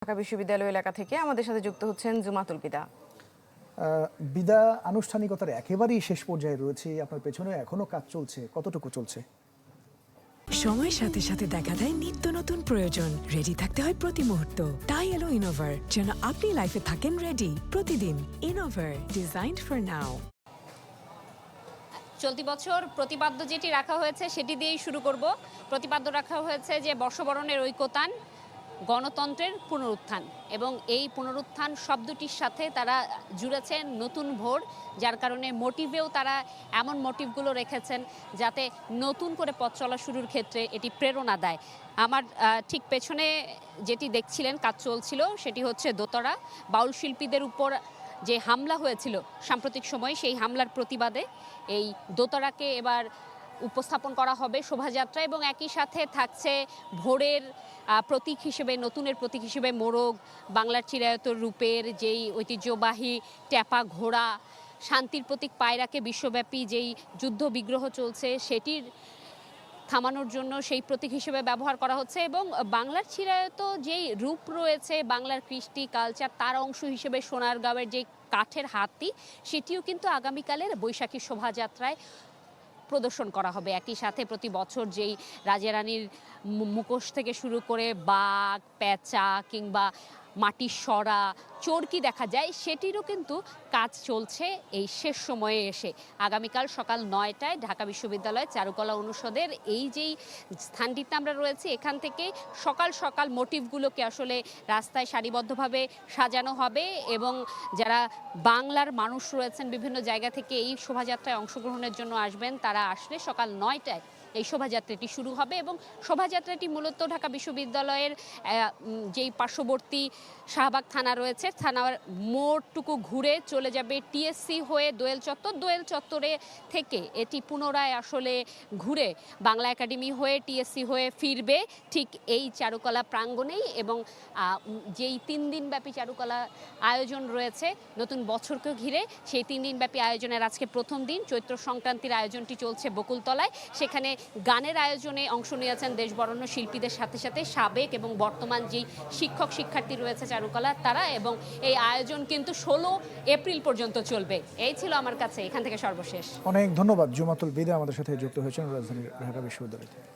ঢাকা বিশ্ববিদ্যালয় এলাকা থেকে আমাদের সাথে যুক্ত হচ্ছেন জুমাতুল বিদা। বিদা, আনুষ্ঠানিকতার একেবারেই শেষ পর্যায়ে রয়েছে, আপনার পেছনে এখনো কাজ চলছে, কতটুকু চলছে? সময়ের সাথে সাথে দেখা দেয় নিত্য নতুন প্রয়োজন। রেডি থাকতে হয় প্রতি মুহূর্ত। তাই এলো ইনোভার, যেন আপনি লাইফে থাকেন রেডি প্রতিদিন। Innova, designed for now. চলতি বছর প্রতিপাদ্য যেটি রাখা হয়েছে সেটি দিয়েই শুরু করব। প্রতিপাদ্য রাখা হয়েছে যে বর্ষবরণের ঐকতান, গণতন্ত্রের পুনরুত্থান, এবং এই পুনরুত্থান শব্দটির সাথে তারা জুড়েছেন নতুন ভোর, যার কারণে মোটিভেও তারা এমন মোটিভগুলো রেখেছেন যাতে নতুন করে পথ চলা শুরুর ক্ষেত্রে এটি প্রেরণা দেয়। আমার ঠিক পেছনে যেটি দেখছিলেন কাজ চলছিল সেটি হচ্ছে দোতরা। বাউল শিল্পীদের উপর যে হামলা হয়েছিল সাম্প্রতিক সময়ে, সেই হামলার প্রতিবাদে এই দোতরাকে এবার উপস্থাপন করা হবে শোভাযাত্রা, এবং একই সাথে থাকছে ভোরের প্রতীক হিসেবে, নতুনের প্রতীক হিসেবে মোরগ, বাংলার চিরায়ত রূপের যেই ঐতিহ্যবাহী ট্যাপা ঘোড়া, শান্তির প্রতীক পায়রাকে বিশ্বব্যাপী যেই যুদ্ধ বিগ্রহ চলছে সেটির থামানোর জন্য সেই প্রতীক হিসেবে ব্যবহার করা হচ্ছে, এবং বাংলার চিরায়ত যেই রূপ রয়েছে, বাংলার কৃষ্টি কালচার, তার অংশ হিসেবে সোনারগাঁওয়ের যে কাঠের হাতি, সেটিও কিন্তু আগামীকালের বৈশাখী শোভাযাত্রায় প্রদর্শন করা হবে। একই সাথে প্রতি বছর যেই রাজারানীর মুখোশ থেকে শুরু করে বাঘ, পেঁচা কিংবা মাটির সরা, চরকি দেখা যায়, সেটিরও কিন্তু কাজ চলছে এই শেষ সময়ে এসে। আগামীকাল সকাল 9টায় ঢাকা বিশ্ববিদ্যালয় চারুকলা অনুষদের এই যেই স্থানটিতে আমরা রয়েছি, এখান থেকে সকাল সকাল মোটিভগুলোকে আসলে রাস্তায় সারিবদ্ধভাবে সাজানো হবে, এবং যারা বাংলার মানুষ রয়েছেন বিভিন্ন জায়গা থেকে এই শোভাযাত্রায় অংশগ্রহণের জন্য আসবেন, তারা আসলে সকাল 9টায় এই শোভাযাত্রাটি শুরু হবে। এবং শোভাযাত্রাটি মূলত ঢাকা বিশ্ববিদ্যালয়ের যেই পার্শ্ববর্তী শাহবাগ থানা রয়েছে, থানার মোড়টুকু ঘুরে চলে যাবে টিএসসি হয়ে দোয়েল চত্বর। দোয়েল চত্বরে থেকে এটি পুনরায় আসলে ঘুরে বাংলা একাডেমি হয়ে টিএসসি হয়ে ফিরবে ঠিক এই চারুকলা প্রাঙ্গণেই। এবং যেই 3 দিনব্যাপী চারুকলা আয়োজন রয়েছে নতুন বছরকে ঘিরে, সেই 3 দিনব্যাপী আয়োজনের আজকে প্রথম দিন। চৈত্র সংক্রান্তির আয়োজনটি চলছে বকুলতলায়। সেখানে গানের আয়োজনে অংশ নিয়েছেন দেশবরেণ্য শিল্পীদের সাথে সাথে সাবেক এবং বর্তমান যেই শিক্ষক শিক্ষার্থী রয়েছে চারুকলা, তারা। এবং এই আয়োজন কিন্তু 16 এপ্রিল পর্যন্ত চলবে। এই ছিল আমার কাছে এখান থেকে সর্বশেষ। অনেক ধন্যবাদ জুমাতুল বিদা, আমাদের সাথে যুক্ত হয়েছেন রাজধানীর ঢাকা বিশ্ববিদ্যালয় থেকে।